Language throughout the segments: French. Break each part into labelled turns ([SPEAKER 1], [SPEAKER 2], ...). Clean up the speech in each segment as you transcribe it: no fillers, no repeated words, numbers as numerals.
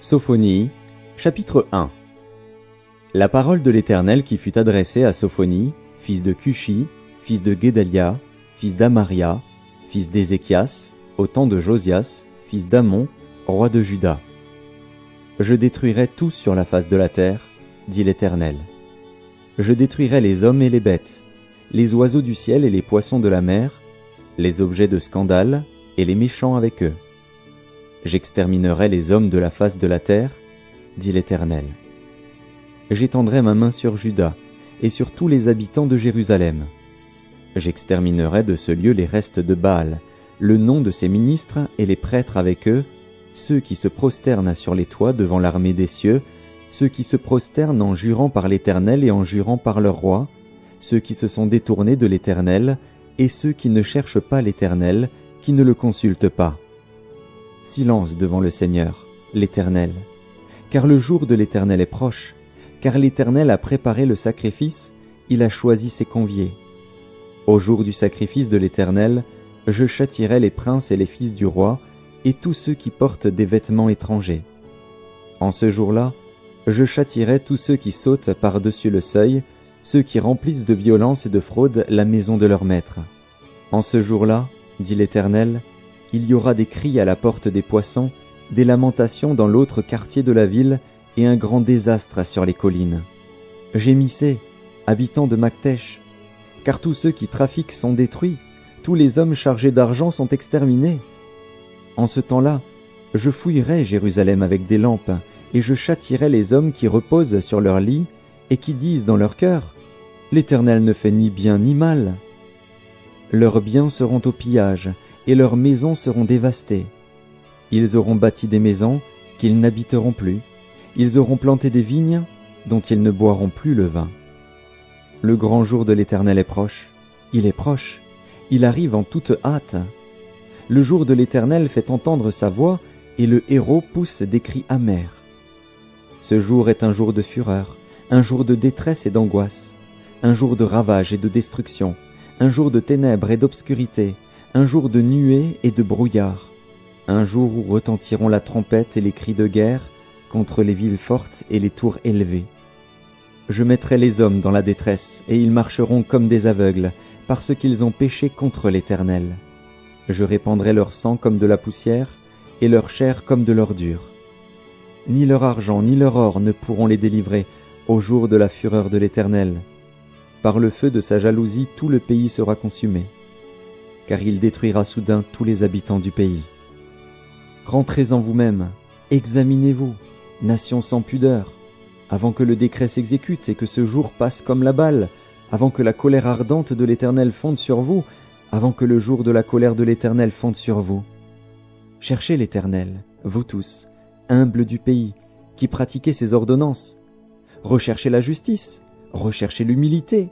[SPEAKER 1] Sophonie, chapitre 1. La parole de l'Éternel qui fut adressée à Sophonie, fils de Cushi, fils de Guédalia, fils d'Amaria, fils d'Ézéchias, au temps de Josias, fils d'Amon, roi de Juda. Je détruirai tout sur la face de la terre, dit l'Éternel. Je détruirai les hommes et les bêtes, les oiseaux du ciel et les poissons de la mer, les objets de scandale et les méchants avec eux. J'exterminerai les hommes de la face de la terre, dit l'Éternel. J'étendrai ma main sur Juda et sur tous les habitants de Jérusalem. J'exterminerai de ce lieu les restes de Baal, le nom de ses ministres et les prêtres avec eux, ceux qui se prosternent sur les toits devant l'armée des cieux, ceux qui se prosternent en jurant par l'Éternel et en jurant par leur roi, ceux qui se sont détournés de l'Éternel et ceux qui ne cherchent pas l'Éternel, qui ne le consultent pas. Silence devant le Seigneur, l'Éternel, car le jour de l'Éternel est proche, car l'Éternel a préparé le sacrifice, il a choisi ses conviés. Au jour du sacrifice de l'Éternel, je châtierai les princes et les fils du roi, et tous ceux qui portent des vêtements étrangers. En ce jour-là, je châtierai tous ceux qui sautent par-dessus le seuil, ceux qui remplissent de violence et de fraude la maison de leur maître. En ce jour-là, dit l'Éternel, il y aura des cris à la porte des poissons, des lamentations dans l'autre quartier de la ville, et un grand désastre sur les collines. Gémissez, habitants de Maktesh, car tous ceux qui trafiquent sont détruits, tous les hommes chargés d'argent sont exterminés. En ce temps-là, je fouillerai Jérusalem avec des lampes, et je châtierai les hommes qui reposent sur leur lit, et qui disent dans leur cœur, « L'Éternel ne fait ni bien ni mal. » Leurs biens seront au pillage, et leurs maisons seront dévastées. Ils auront bâti des maisons qu'ils n'habiteront plus. Ils auront planté des vignes dont ils ne boiront plus le vin. Le grand jour de l'Éternel est proche. Il est proche. Il arrive en toute hâte. Le jour de l'Éternel fait entendre sa voix et le héros pousse des cris amers. Ce jour est un jour de fureur, un jour de détresse et d'angoisse, un jour de ravage et de destruction, un jour de ténèbres et d'obscurité, un jour de nuées et de brouillard, un jour où retentiront la trompette et les cris de guerre contre les villes fortes et les tours élevées. Je mettrai les hommes dans la détresse, et ils marcheront comme des aveugles, parce qu'ils ont péché contre l'Éternel. Je répandrai leur sang comme de la poussière, et leur chair comme de l'ordure. Ni leur argent ni leur or ne pourront les délivrer au jour de la fureur de l'Éternel. Par le feu de sa jalousie, tout le pays sera consumé, car il détruira soudain tous les habitants du pays. Rentrez en vous-même, examinez-vous, nation sans pudeur, avant que le décret s'exécute et que ce jour passe comme la balle, avant que la colère ardente de l'Éternel fonde sur vous, avant que le jour de la colère de l'Éternel fonde sur vous. Cherchez l'Éternel, vous tous, humbles du pays, qui pratiquez ses ordonnances. Recherchez la justice, recherchez l'humilité.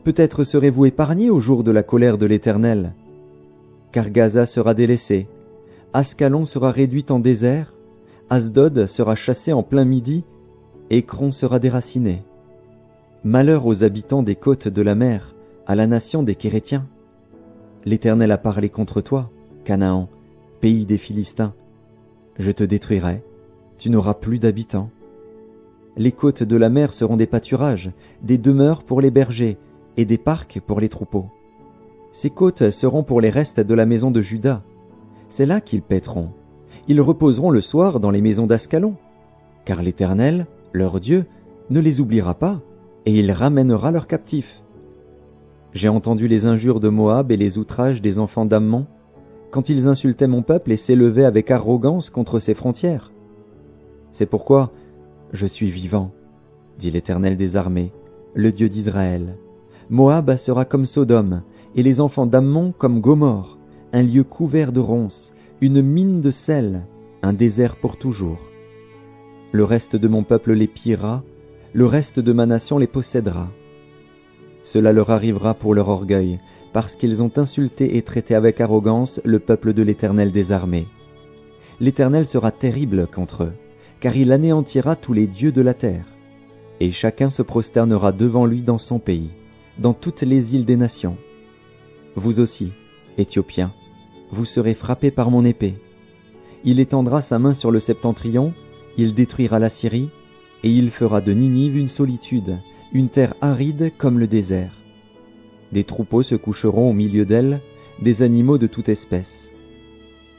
[SPEAKER 1] Peut-être serez-vous épargnés au jour de la colère de l'Éternel. Car Gaza sera délaissée, Ascalon sera réduite en désert, Asdod sera chassé en plein midi, Écron sera déraciné. Malheur aux habitants des côtes de la mer, à la nation des Kérétiens. L'Éternel a parlé contre toi, Canaan, pays des Philistins. Je te détruirai, tu n'auras plus d'habitants. Les côtes de la mer seront des pâturages, des demeures pour les bergers, et des parcs pour les troupeaux. Ces côtes seront pour les restes de la maison de Juda. C'est là qu'ils paîtront. Ils reposeront le soir dans les maisons d'Ascalon, car l'Éternel, leur Dieu, ne les oubliera pas, et il ramènera leurs captifs. J'ai entendu les injures de Moab et les outrages des enfants d'Ammon, quand ils insultaient mon peuple et s'élevaient avec arrogance contre ses frontières. C'est pourquoi je suis vivant, dit l'Éternel des armées, le Dieu d'Israël. Moab sera comme Sodome, et les enfants d'Ammon comme Gomorrhe, un lieu couvert de ronces, une mine de sel, un désert pour toujours. Le reste de mon peuple les pillera, le reste de ma nation les possédera. Cela leur arrivera pour leur orgueil, parce qu'ils ont insulté et traité avec arrogance le peuple de l'Éternel des armées. L'Éternel sera terrible contre eux, car il anéantira tous les dieux de la terre, et chacun se prosternera devant lui dans son pays, dans toutes les îles des nations. Vous aussi, Éthiopiens, vous serez frappés par mon épée. Il étendra sa main sur le septentrion, Il détruira la Syrie, et il fera de Ninive une solitude, une terre aride comme le désert. Des troupeaux se coucheront au milieu d'elle, des animaux de toute espèce.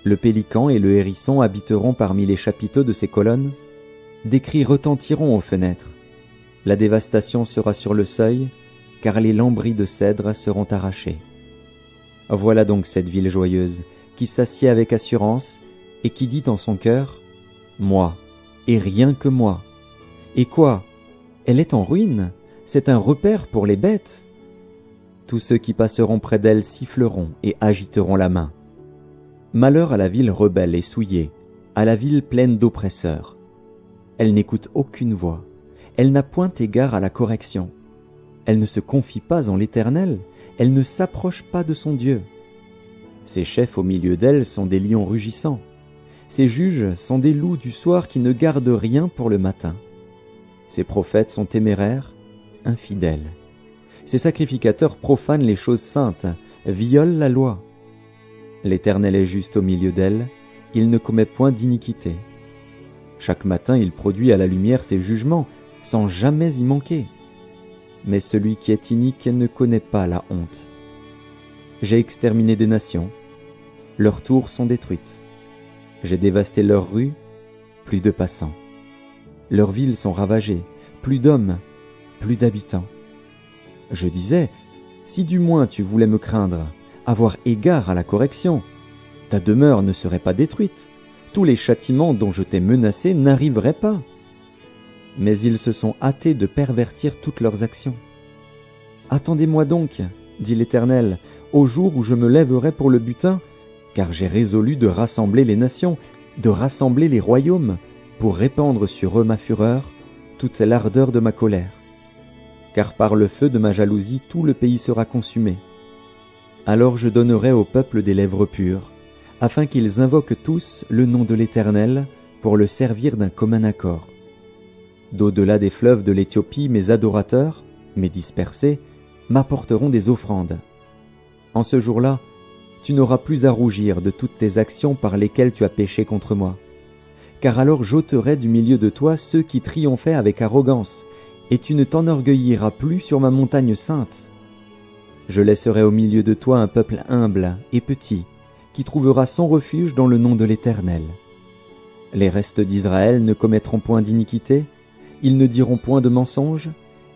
[SPEAKER 1] Le pélican et le hérisson habiteront parmi les chapiteaux de ses colonnes. Des cris retentiront aux fenêtres. La dévastation sera sur le seuil, car les lambris de cèdre seront arrachés. Voilà donc cette ville joyeuse, qui s'assied avec assurance, et qui dit en son cœur, « Moi, et rien que moi. » Et quoi? Elle est en ruine, c'est un repaire pour les bêtes. Tous ceux qui passeront près d'elle siffleront et agiteront la main. Malheur à la ville rebelle et souillée, à la ville pleine d'oppresseurs. Elle n'écoute aucune voix, elle n'a point égard à la correction. Elle ne se confie pas en l'Éternel, elle ne s'approche pas de son Dieu. Ses chefs au milieu d'elle sont des lions rugissants. Ses juges sont des loups du soir qui ne gardent rien pour le matin. Ses prophètes sont téméraires, infidèles. Ses sacrificateurs profanent les choses saintes, violent la loi. L'Éternel est juste au milieu d'elle, il ne commet point d'iniquité. Chaque matin il produit à la lumière ses jugements, sans jamais y manquer. Mais celui qui est inique ne connaît pas la honte. J'ai exterminé des nations, leurs tours sont détruites. J'ai dévasté leurs rues, plus de passants. Leurs villes sont ravagées, plus d'hommes, plus d'habitants. Je disais, si du moins tu voulais me craindre, avoir égard à la correction, ta demeure ne serait pas détruite, tous les châtiments dont je t'ai menacé n'arriveraient pas. Mais ils se sont hâtés de pervertir toutes leurs actions. Attendez-moi donc, dit l'Éternel, au jour où je me lèverai pour le butin, car j'ai résolu de rassembler les nations, de rassembler les royaumes, pour répandre sur eux ma fureur, toute l'ardeur de ma colère. Car par le feu de ma jalousie tout le pays sera consumé. Alors je donnerai au peuple des lèvres pures, afin qu'ils invoquent tous le nom de l'Éternel, pour le servir d'un commun accord. D'au-delà des fleuves de l'Éthiopie, mes adorateurs, mes dispersés, m'apporteront des offrandes. En ce jour-là, tu n'auras plus à rougir de toutes tes actions par lesquelles tu as péché contre moi. Car alors j'ôterai du milieu de toi ceux qui triomphaient avec arrogance, et tu ne t'enorgueilliras plus sur ma montagne sainte. Je laisserai au milieu de toi un peuple humble et petit, qui trouvera son refuge dans le nom de l'Éternel. Les restes d'Israël ne commettront point d'iniquité, ils ne diront point de mensonge,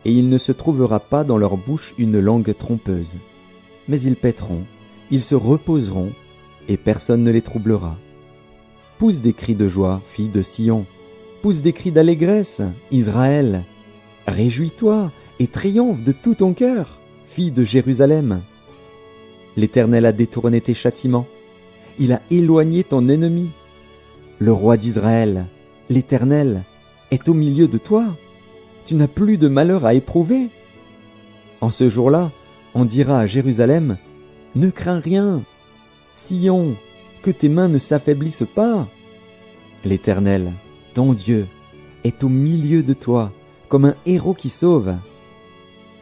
[SPEAKER 1] et il ne se trouvera pas dans leur bouche une langue trompeuse. Mais ils paîtront, ils se reposeront, et personne ne les troublera. Pousse des cris de joie, fille de Sion, pousse des cris d'allégresse, Israël. Réjouis-toi et triomphe de tout ton cœur, fille de Jérusalem. L'Éternel a détourné tes châtiments, il a éloigné ton ennemi. Le roi d'Israël, l'Éternel, est au milieu de toi. Tu n'as plus de malheur à éprouver. En ce jour-là, on dira à Jérusalem, « Ne crains rien. Sion, que tes mains ne s'affaiblissent pas. L'Éternel, ton Dieu, est au milieu de toi, comme un héros qui sauve.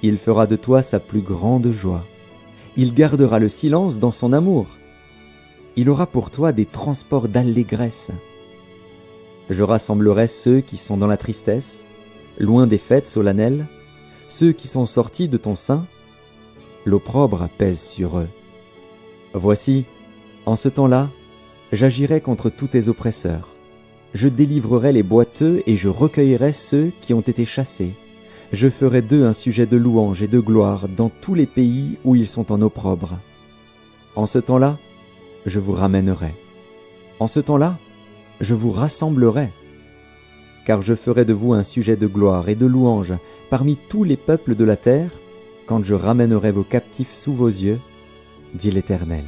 [SPEAKER 1] Il fera de toi sa plus grande joie. Il gardera le silence dans son amour. Il aura pour toi des transports d'allégresse. Je rassemblerai ceux qui sont dans la tristesse, loin des fêtes solennelles, ceux qui sont sortis de ton sein. L'opprobre pèse sur eux. Voici, en ce temps-là, j'agirai contre tous tes oppresseurs. Je délivrerai les boiteux et je recueillerai ceux qui ont été chassés. Je ferai d'eux un sujet de louange et de gloire dans tous les pays où ils sont en opprobre. En ce temps-là, je vous ramènerai. En ce temps-là, je vous rassemblerai. Car je ferai de vous un sujet de gloire et de louange parmi tous les peuples de la terre, quand je ramènerai vos captifs sous vos yeux, dit l'Éternel.